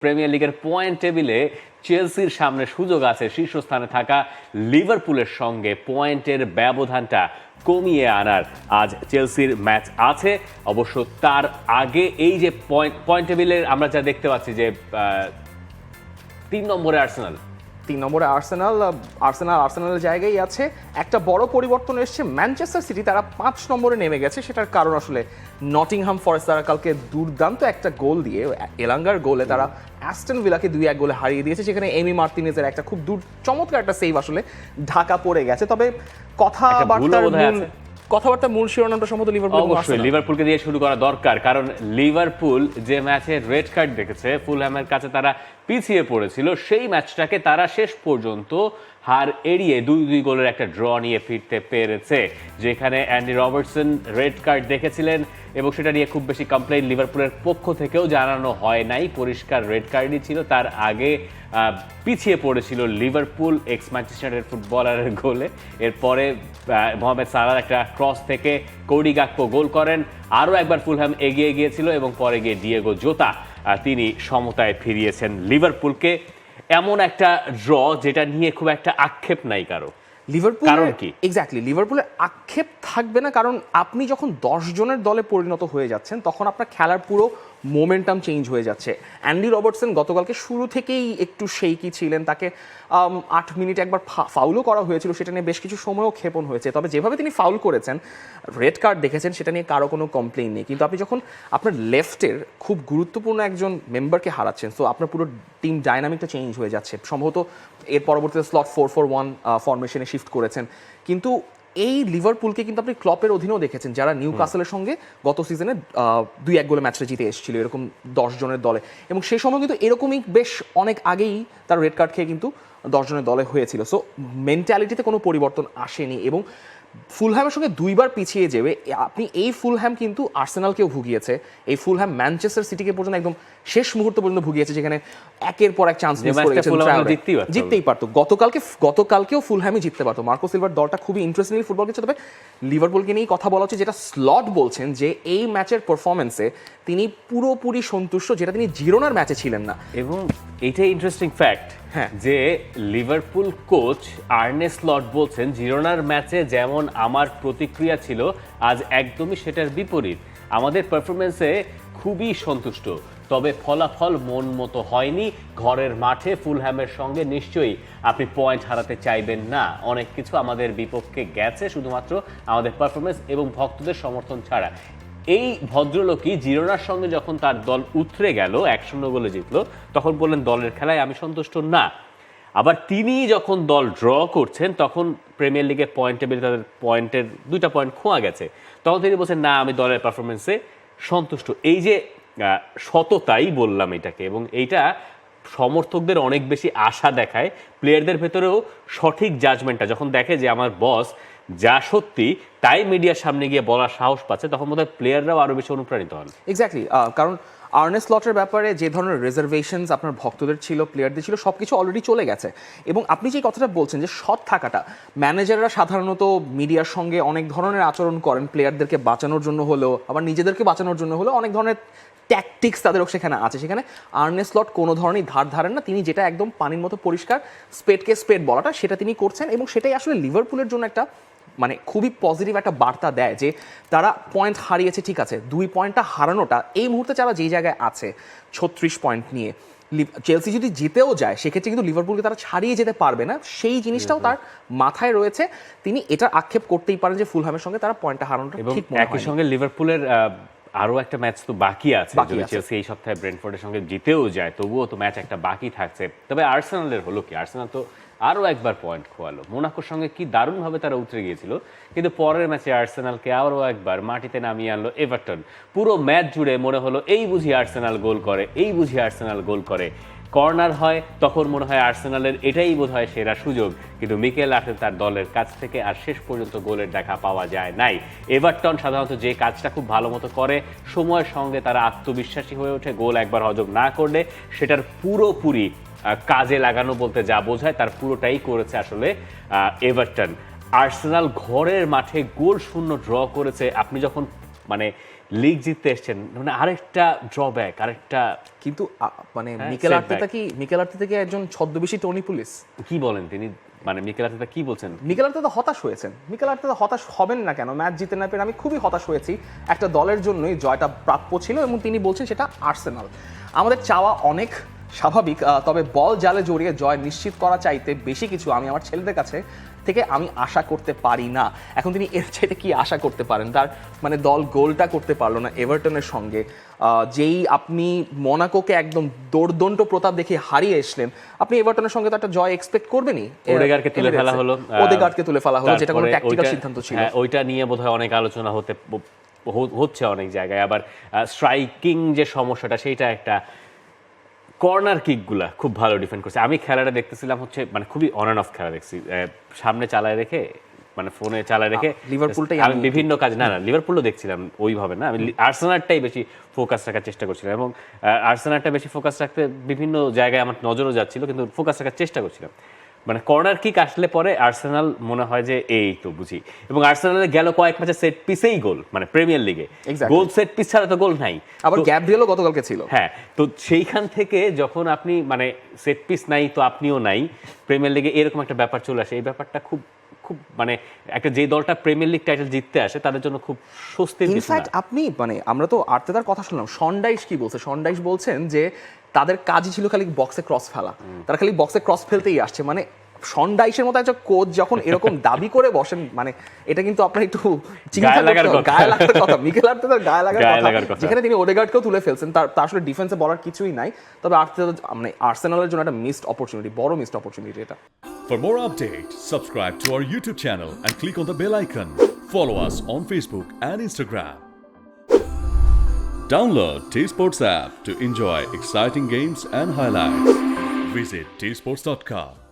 Premier লিগের point টেবিলে চেলসির সামনে সুযোগ আছে শীর্ষস্থানে থাকা লিভারপুলের সঙ্গে পয়েন্টের ব্যবধানটা কমিয়ে আনার। আজ চেলসির ম্যাচ আছে। অবশ্য তার আগে এই যে পয়েন্ট টেবিলের আমরা যা দেখতে পাচ্ছি যে 3 নম্বরে আর্সেনাল, 3 নম্বরে আর্সেনালের জায়গায় আছে। একটা বড় পরিবর্তন এসছে, ম্যানচেস্টার সিটি তারা 5 নম্বরে নেমে গেছে। সেটার কারণ আসলে নটিংহাম ফরেস্ট তারা কালকে দুর্দান্ত একটা গোল দিয়ে, এলাঙ্গার গোলে তারা অ্যাস্টন ভিলাকে 2-1 গোলে হারিয়ে দিয়েছে। সেখানে এমি মার্টিনেজের একটা খুব চমৎকার একটা সেভ আসলে ঢাকা পড়ে গেছে। তবে কথাবার্তার মূল শিরোনামটা সম্ভবত লিভারপুলকে দিয়ে শুরু করা দরকার, কারণ লিভারপুল যে ম্যাচে রেড কার্ড দেখেছে, ফুলহ্যামের কাছে তারা পিছিয়ে পড়েছিল, সেই ম্যাচটাকে তারা শেষ পর্যন্ত হার এড়িয়ে 2-2 গোলের একটা ড্র নিয়ে ফিরতে পেরেছে। যেখানে অ্যান্ডি রবার্টসন রেড কার্ড দেখেছিলেন এবং সেটা নিয়ে খুব বেশি কমপ্লেইন লিভারপুলের পক্ষ থেকেও জানানো হয় নাই, পরিষ্কার রেড কার্ডই ছিল। তার আগে পিছিয়ে পড়েছিল লিভারপুল এক্স ম্যানচেস্টারের ফুটবলারের গোলে। এরপরে মোহামেদ সালাহর একটা ক্রস থেকে কোডি গাকপো গোল করেন। আরও একবার ফুলহ্যাম এগিয়ে গিয়েছিল এবং পরে গিয়ে ডিয়েগো জোতা তিনি সমতায় ফিরিয়েছেন লিভারপুলকে। এমন একটা ড্র যেটা নিয়ে খুব একটা আক্ষেপ নাই কারো। লিভারপুলের আক্ষেপ থাকবে না, কারণ আপনি যখন 10 জনের দলে পরিণত হয়ে যাচ্ছেন তখন আপনার খেলার পুরো মোমেন্টাম চেঞ্জ হয়ে যাচ্ছে। অ্যান্ডি রবার্টসন গতকালকে শুরু থেকেই একটু শেইকি ছিলেন, তাকে 8 মিনিট একবার ফাউলও করা হয়েছিল, সেটা নিয়ে বেশ কিছু সময়ও ক্ষেপণ হয়েছে। তবে যেভাবে তিনি ফাউল করেছেন, রেড কার্ড দেখেছেন, সেটা নিয়ে কারো কোনো কমপ্লেইন নেই। কিন্তু আপনি যখন আপনার লেফটের খুব গুরুত্বপূর্ণ একজন মেম্বারকে হারাচ্ছেন, তো আপনার পুরো টিম ডাইনামিকটা চেঞ্জ হয়ে যাচ্ছে। সম্ভবত এর পরবর্তীতে স্লট 4-4-1 ফরমেশনে শিফট করেছেন। কিন্তু এই লিভারপুলকে কিন্তু আপনি ক্লপের অধীনেও দেখেছেন, যারা নিউ কাসেলের সঙ্গে গত সিজনে 2-1 গোলে ম্যাচটা জিতে এসেছিল এরকম 10 জনের দলে, এবং সেই সময় কিন্তু এরকমই বেশ অনেক আগেই তার রেড কার্ড খেয়ে কিন্তু 10 জনের দলে হয়েছিল। সো মেন্টালিটিতে কোনো পরিবর্তন আসেনি এবং ফুলহ্যামের সঙ্গে 2 বার পিছিয়ে যাবে। আপনি এই ফুলহ্যাম কিন্তু আর্সেনালকেও ভুগিয়েছে, এই ফুলহ্যাম ম্যানচেস্টার সিটিকে পর্যন্ত একদম শেষ মুহূর্ত পর্যন্ত ভুগিয়েছে, যেখানে একের পর এক চান্স মিস করেছে, জিততেই পারতো। গতকালকেও ফুলহ্যামই জিততে পারতো। মার্কো সিলভার দলটা খুবই ইন্টারেস্টিং ফুটবল খেলছে। তবে লিভারপুলকে নিয়েই কথা বলা হচ্ছে, যেটা স্লট বলছেন যে এই ম্যাচের পারফরমেন্সে তিনি পুরোপুরি সন্তুষ্ট, যেটা তিনি জিরোনার ম্যাচে ছিলেন না। এবং এইটাই ইন্টারেস্টিং ফ্যাক্ট যে লিভারপুল কোচ আর্নে স্লট বলছেন জিরোনার ম্যাচে যেমন আমার প্রতিক্রিয়া ছিল, আজ একদমই সেটার বিপরীত। আমাদের পারফরমেন্সে খুবই সন্তুষ্ট, তবে ফলাফল মন মতো হয়নি। ঘরের মাঠে ফুলহ্যামের সঙ্গে নিশ্চয়ই আপনি পয়েন্ট হারাতে চাইবেন না। অনেক কিছু আমাদের বিপক্ষে গেছে, শুধুমাত্র আমাদের পারফরমেন্স এবং ভক্তদের সমর্থন ছাড়া। এই ভদ্রলোকই জিরোনার সঙ্গে যখন তার দল উতরে গেল, 1-0 গোলে জিতলো, তখন বললেন দলের খেলায় আমি সন্তুষ্ট না। আবার তিনি যখন দল ড্র করছেন, তখন প্রিমিয়ার লিগের পয়েন্ট টেবিলে তাদের পয়েন্টের 2টা পয়েন্ট খোয়া গেছে, তখন তিনি বলছেন না আমি দলের পারফরমেন্সে সন্তুষ্ট। এই যে সততাই বললাম এটাকে, এবং এইটা সমর্থকদের অনেক বেশি আশা দেখায়। প্লেয়ারদের ভেতরেও সঠিক জাজমেন্টটা যখন দেখে যে আমার বস যা সত্যি তাই মিডিয়ার সামনে গিয়ে বলার সাহস পাচ্ছে, তখন বোধহয় প্লেয়াররাও আরো বেশি অনুপ্রাণিত হন। এক্স্যাক্টলি, কারণ আর্নে স্লটের ব্যাপারে যে ধরনের রিজার্ভেশনস আপনার ভক্তদের ছিল, প্লেয়ারদের ছিল, সব কিছু অলরেডি চলে গেছে। এবং আপনি যে কথাটা বলছেন যে সৎ থাকাটা, ম্যানেজাররা সাধারণত মিডিয়ার সঙ্গে অনেক ধরনের আচরণ করেন, প্লেয়ারদেরকে বাঁচানোর জন্য হলেও, আবার নিজেদেরকে বাঁচানোর জন্য হলেও অনেক ধরনের ট্যাকটিক্স তাদেরও সেখানে আছে। সেখানে আর্নে স্লট কোনো ধরনের ধার ধারেন না, তিনি যেটা একদম পানির মতো পরিষ্কার, স্পেডকে স্পেড বলাটা, সেটা তিনি করছেন। এবং সেটাই আসলে লিভারপুলের জন্য একটা মানে খুবই পজিটিভ একটা বার্তা দেয় যে তারা পয়েন্ট হারিয়েছে, ঠিক আছে, 2 পয়েন্টটা হারানোটা এই মুহূর্তে তারা যেই জায়গায় আছে 36 পয়েন্ট নিয়ে, চেলসি যদি জিতেও যায় সেক্ষেত্রে কিন্তু লিভারপুলকে তারা ছাড়িয়ে যেতে পারবে না, সেই জিনিসটাও তার মাথায় রয়েছে। তিনি এটা আক্ষেপ করতেই পারেন যে ফুলহ্যামের সঙ্গে তারা পয়েন্টটা হারানোটা ঠিক মনে হয়। একই সঙ্গে লিভারপুলের আরো একটা ম্যাচ তো বাকি আছে, যদি চেলসি এই সপ্তাহে ব্রেন্টফোর্ডের সঙ্গে জিতেও যায় তবুও তো ম্যাচ একটা বাকি থাকছে। তবে আর্সেনালের হলো কি, আর্সেনাল তো আরও একবার পয়েন্ট খোয়ালো। মোনাকোর সঙ্গে কি দারুণভাবে তারা উতরে গিয়েছিল, কিন্তু পরের ম্যাচে আর্সেনালকে আরও একবার মাটিতে নামিয়ে আনলো এভারটন। পুরো ম্যাচ জুড়ে মনে হলো এই বুঝি আর্সেনাল গোল করে, এই বুঝি আর্সেনাল গোল করে। কর্নার হয় তখন মনে হয় আর্সেনালের এটাই বোধ হয় সেরা সুযোগ, কিন্তু মিকেল আর্টেতার দলের কাছ থেকে আর শেষ পর্যন্ত গোলের দেখা পাওয়া যায় নাই। এভারটন সাধারণত যে কাজটা খুব ভালো মতো করে, সময়ের সঙ্গে তারা আত্মবিশ্বাসী হয়ে ওঠে। গোল একবার হজম না করলে সেটার পুরোপুরি কাজে লাগানো বলতে যা বোঝায় তার পুরোটাই করেছে আসলে এভারটন। আর্সেনাল ঘরের মাঠে গোল শূন্য ড্র করেছে। আপনি যখন মানে লিগ জিততে এসেছেন, মানে আরেকটা ড্রব্যাক, আরেকটা কিন্তু মানে হ্যাঁ, মিকেল setback. আর্তেতা কি একজন ছদ্মবেশী টনি পুলিশ? কি বলেন তিনি, মানে মিকেল আর্তেতা কি বলছেন? মিকেল আর্তেতা হতাশ হয়েছেন। মিকেল আর্তেতা হতাশ হবেন না কেন? ম্যাচ জিতে না পেরে আমি খুবই হতাশ হয়েছি। একটা দলের জন্যই জয়টা প্রাপ্য ছিল এবং তিনি বলছেন সেটা আর্সেনাল। আমাদের চাওয়া অনেক স্বাভাবিক, তবে বল জালে জড়িয়ে জয় নিশ্চিত করা চাইতে বেশি কিছু আমি আমার ছেলেদের কাছে থেকে আমি আশা করতে পারি না। এখন তিনি এর চাইতে কি আশা করতে পারেন? তার মানে দল গোলটা করতে পারলো না এভারটনের সঙ্গে, যেই আপনি মোনাকোকে একদম দৌড়দণ্ড প্রতাপ দেখে হারিয়ে এসলেন, আপনি এভারটনের সঙ্গে তো একটা জয় এক্সপেক্ট করবেনই। ওদেগার্ডকে তুলে ফেলা হলো, ওদেগার্ডকে তুলে ফেলা হলো, যেটা কোনো তারপরে ট্যাকটিক্যাল ওইটা- সিদ্ধান্ত ছিল। হ্যাঁ, ওইটা নিয়ে বোধহয় অনেক আলোচনা হচ্ছে অনেক জায়গায়। আবার স্ট্রাইকিং যে সমস্যাটা, সেইটা একটা। কর্নার কিকগুলা খুব ভালো ডিফেন্ড করছে। আমি খেলাটা দেখতেছিলাম হচ্ছে, মানে খুবই অন অ্যান্ড অফ খেলা দেখছি, সামনে চালায় রেখে, মানে ফোনে চালায় রেখে লিভারপুলটাই আমি বিভিন্ন কাজ, না লিভারপুলও দেখছিলাম ওইভাবে না, আমি আর্সেনালটাই বেশি ফোকাস রাখার চেষ্টা করছিলাম, এবং আর্সেনালটা বেশি ফোকাস রাখতে বিভিন্ন জায়গায় আমার নজরও যাচ্ছিল, কিন্তু ফোকাস রাখার চেষ্টা করছিলাম। মানে কর্নার কিক আসলে পরে আর্সেনাল মনে হয় যে এই তো বুঝি, এবং আর্সেনালে গেল কয়েক ম্যাচে সেট পিসেই গোল, মানে প্রিমিয়ার লিগে Exactly. গোল সেট পিস ছাড়া তো গোল নাই। আবার তো- গ্যাব্রিয়েলও গতকালকে ছিল। হ্যাঁ, তো সেইখান থেকে যখন আপনি মানে সেট পিস নাই তো আপনিও নাই, প্রিমিয়ার লিগে এরকম একটা ব্যাপার চলে আসে, এই ব্যাপারটা খুব খুব মানে একটা যে দলটা প্রিমিয়ার লিগ টাইটেল জিততে আসে তাদের জন্য খুব স্বস্তির কিছু না। ইনফ্যাক্ট আপনি মানে আমরা তো আর্তেতার কথা শুনলাম, শনডাইশ কি বলছে? শনডাইশ বলছেন যে তাদের কাজই ছিল খালি বক্সে ক্রস ফেলা, তারা খালি বক্সে ক্রস ফেলতেই আসছে। মানে শনডাইশের মতো একটা কোচ যখন এরকম দাবি করে বসেন, মানে এটা কিন্তু আপনার একটু চিন্তা গায়ে লাগার করতে হবে। কথা। গায়ে লাগার কথা, মিকেল আর্তেতার গায়ে লাগার গায়ে লাগার কথা, কথা। যেখানে তিনি ওদেগার্ডকেও তুলে ফেলছেন। তার আসলে ডিফেন্সে বলার কিছুই নাই। তবে আর্তেতা মানে আর্সেনালের জন্য একটা মিসড অপরচুনিটি, বড় মিসড অপরচুনিটি এটা। For more updates, subscribe to our YouTube channel and click on the bell icon. Follow us on Facebook and Instagram. Download T Sports app to enjoy exciting games and highlights. Visit tsports.com.